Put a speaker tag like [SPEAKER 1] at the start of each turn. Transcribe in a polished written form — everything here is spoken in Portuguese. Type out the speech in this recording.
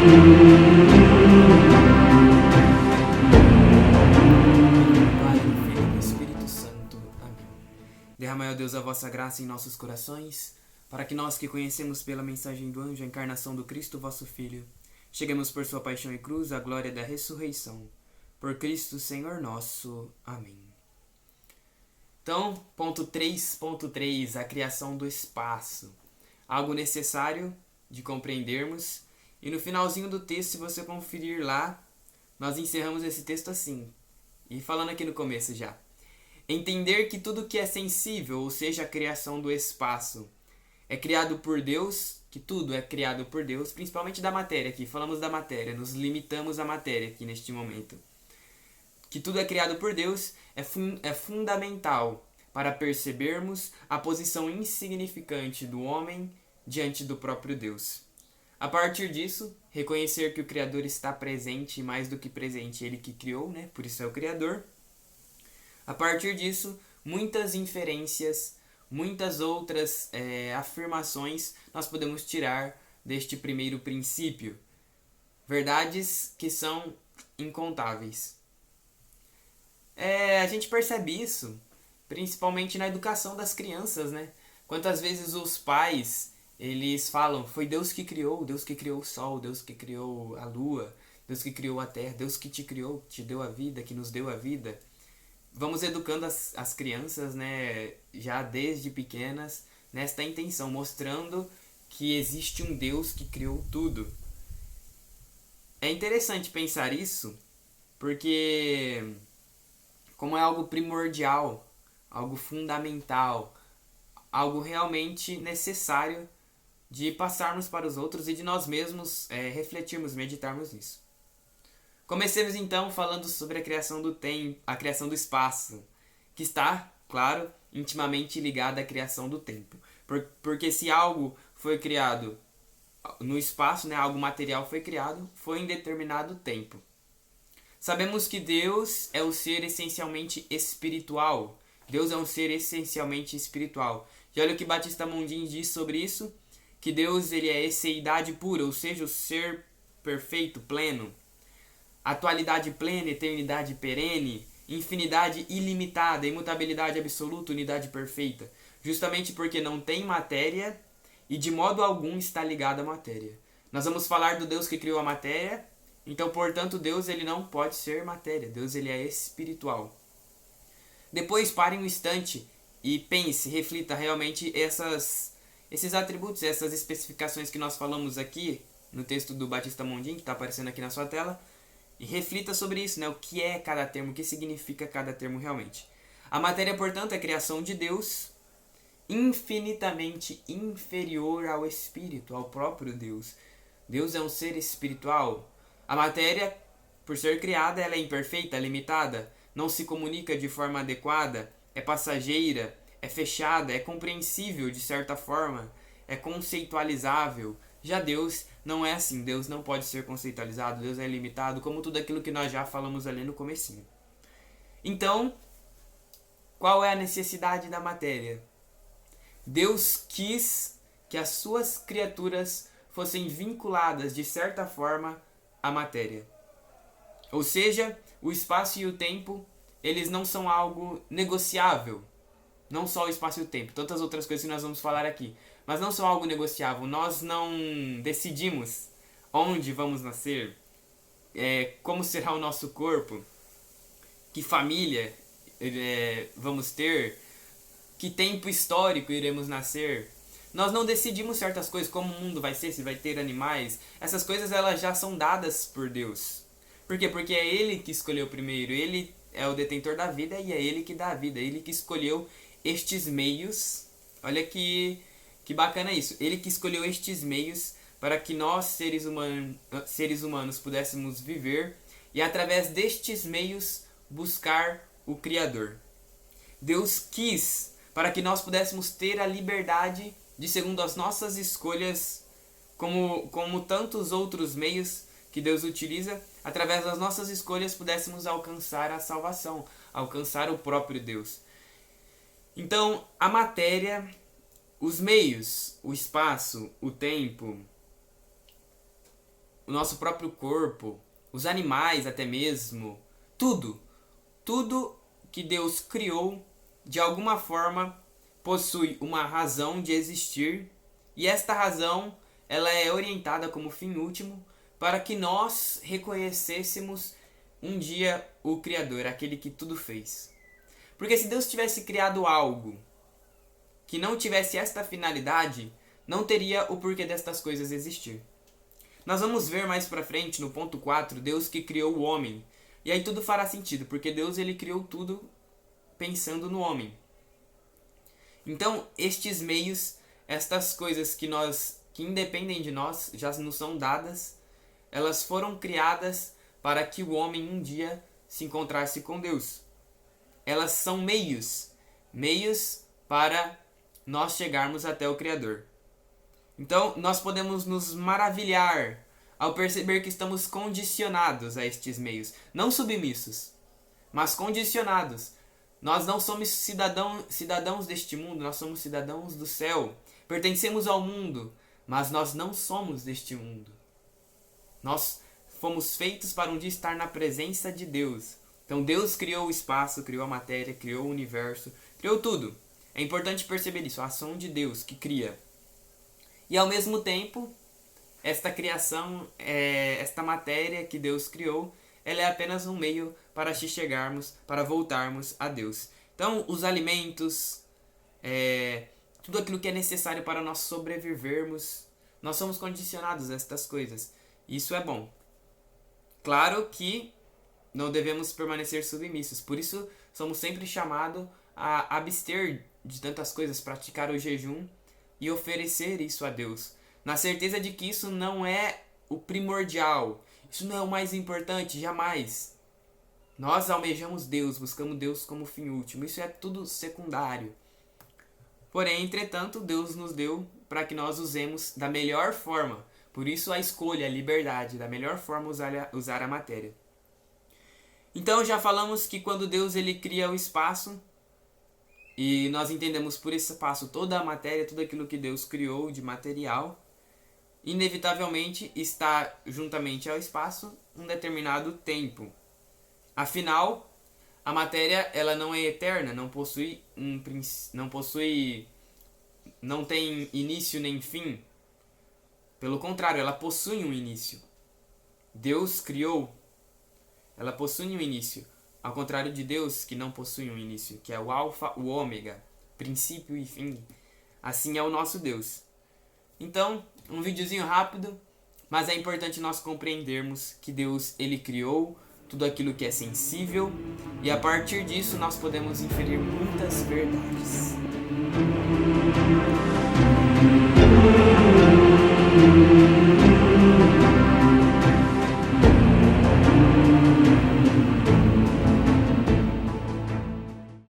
[SPEAKER 1] Pai, do Filho e do Espírito Santo. Amém. Derramai, ó Deus, a vossa graça em nossos corações, para que nós que conhecemos pela mensagem do anjo a encarnação do Cristo, vosso Filho, cheguemos por sua paixão e cruz à glória da ressurreição. Por Cristo, Senhor nosso. Amém. Então, ponto 3.3, a criação do espaço. Algo necessário de compreendermos. E no finalzinho do texto, se você conferir lá, nós encerramos esse texto assim. E falando aqui no começo já. Entender que tudo que é sensível, ou seja, a criação do espaço, é criado por Deus, que tudo é criado por Deus, principalmente da matéria aqui. Falamos da matéria, nos limitamos à matéria aqui neste momento. Que tudo é criado por Deus é fundamental para percebermos a posição insignificante do homem diante do próprio Deus. A partir disso, reconhecer que o Criador está presente e mais do que presente, ele que criou, né? Por isso é o Criador. A partir disso, muitas inferências, muitas outras afirmações nós podemos tirar deste primeiro princípio. Verdades que são incontáveis. A gente percebe isso principalmente na educação das crianças, né? Quantas vezes os pais eles falam, foi Deus que criou o sol, Deus que criou a lua, Deus que criou a terra, Deus que te criou, que te deu a vida, que nos deu a vida. Vamos educando as crianças, né, já desde pequenas, nesta intenção, mostrando que existe um Deus que criou tudo. É interessante pensar isso, porque como é algo primordial, algo fundamental, algo realmente necessário de passarmos para os outros e de nós mesmos refletirmos, meditarmos nisso. Comecemos então falando sobre a criação do tempo, a criação do espaço, que está, claro, intimamente ligada à criação do tempo. Porque se algo foi criado no espaço, né, algo material foi criado, foi em determinado tempo. Sabemos que Deus é o ser essencialmente espiritual. Deus é um ser essencialmente espiritual. E olha o que Batista Mondin diz sobre isso, que Deus ele é esseidade pura, ou seja, o ser perfeito, pleno. Atualidade plena, eternidade perene, infinidade ilimitada, imutabilidade absoluta, unidade perfeita. Justamente porque não tem matéria e de modo algum está ligado à matéria. Nós vamos falar do Deus que criou a matéria, então, portanto, Deus ele não pode ser matéria. Deus ele é espiritual. Depois, pare um instante e pense, reflita realmente esses atributos, essas especificações que nós falamos aqui no texto do Batista Mondin, que está aparecendo aqui na sua tela, e reflita sobre isso, né? O que é cada termo, o que significa cada termo realmente. A matéria, portanto, é criação de Deus, infinitamente inferior ao Espírito, ao próprio Deus. Deus é um ser espiritual. A matéria, por ser criada, ela é imperfeita, limitada, não se comunica de forma adequada, é passageira, é fechada, é compreensível de certa forma, é conceitualizável. Já Deus não é assim, Deus não pode ser conceitualizado, Deus é limitado, como tudo aquilo que nós já falamos ali no comecinho. Então, qual é a necessidade da matéria? Deus quis que as suas criaturas fossem vinculadas de certa forma à matéria. Ou seja, o espaço e o tempo, eles não são algo negociável. Não só o espaço e o tempo, tantas outras coisas que nós vamos falar aqui. Mas não são algo negociável. Nós não decidimos onde vamos nascer, como será o nosso corpo, que família vamos ter, que tempo histórico iremos nascer. Nós não decidimos certas coisas, como o mundo vai ser, se vai ter animais. Essas coisas elas já são dadas por Deus. Por quê? Porque é Ele que escolheu primeiro. Ele é o detentor da vida e é Ele que dá a vida. Ele que escolheu estes meios. Olha que bacana isso. Ele que escolheu estes meios para que nós, seres humanos, pudéssemos viver e através destes meios buscar o Criador. Deus quis para que nós pudéssemos ter a liberdade de, segundo as nossas escolhas, como tantos outros meios que Deus utiliza, através das nossas escolhas pudéssemos alcançar a salvação, alcançar o próprio Deus. Então, a matéria, os meios, o espaço, o tempo, o nosso próprio corpo, os animais até mesmo, tudo, tudo que Deus criou, de alguma forma, possui uma razão de existir, e esta razão ela é orientada como fim último para que nós reconhecêssemos um dia o Criador, aquele que tudo fez. Porque se Deus tivesse criado algo que não tivesse esta finalidade, não teria o porquê destas coisas existir. Nós vamos ver mais pra frente, no ponto 4, Deus que criou o homem. E aí tudo fará sentido, porque Deus ele criou tudo pensando no homem. Então, estes meios, estas coisas que independem de nós, já nos são dadas, elas foram criadas para que o homem um dia se encontrasse com Deus. Elas são meios para nós chegarmos até o Criador. Então, nós podemos nos maravilhar ao perceber que estamos condicionados a estes meios, não submissos, mas condicionados. Nós não somos cidadãos deste mundo, nós somos cidadãos do céu. Pertencemos ao mundo, mas nós não somos deste mundo. Nós fomos feitos para um dia estar na presença de Deus. Então Deus criou o espaço, criou a matéria, criou o universo, criou tudo. É importante perceber isso, a ação de Deus que cria. E ao mesmo tempo, esta criação, esta matéria que Deus criou, ela é apenas um meio para chegarmos, para voltarmos a Deus. Então, os alimentos, tudo aquilo que é necessário para nós sobrevivermos, nós somos condicionados a estas coisas. Isso é bom. Claro que não devemos permanecer submissos, por isso somos sempre chamados a abster de tantas coisas, praticar o jejum e oferecer isso a Deus, na certeza de que isso não é o primordial, isso não é o mais importante, jamais. Nós almejamos Deus, buscamos Deus como fim último, isso é tudo secundário. Porém, entretanto, Deus nos deu para que nós usemos da melhor forma, por isso a escolha, a liberdade, da melhor forma usar a matéria. Então já falamos que quando Deus ele cria o espaço, e nós entendemos por esse espaço toda a matéria, tudo aquilo que Deus criou de material, inevitavelmente está juntamente ao espaço um determinado tempo. Afinal, a matéria ela não é eterna, não tem início nem fim. Pelo contrário, ela possui um início. Deus criou, ela possui um início. Ao contrário de Deus, que não possui um início, que é o alfa, o ômega, princípio e fim. Assim é o nosso Deus. Então, um videozinho rápido, mas é importante nós compreendermos que Deus ele criou tudo aquilo que é sensível e a partir disso nós podemos inferir muitas verdades.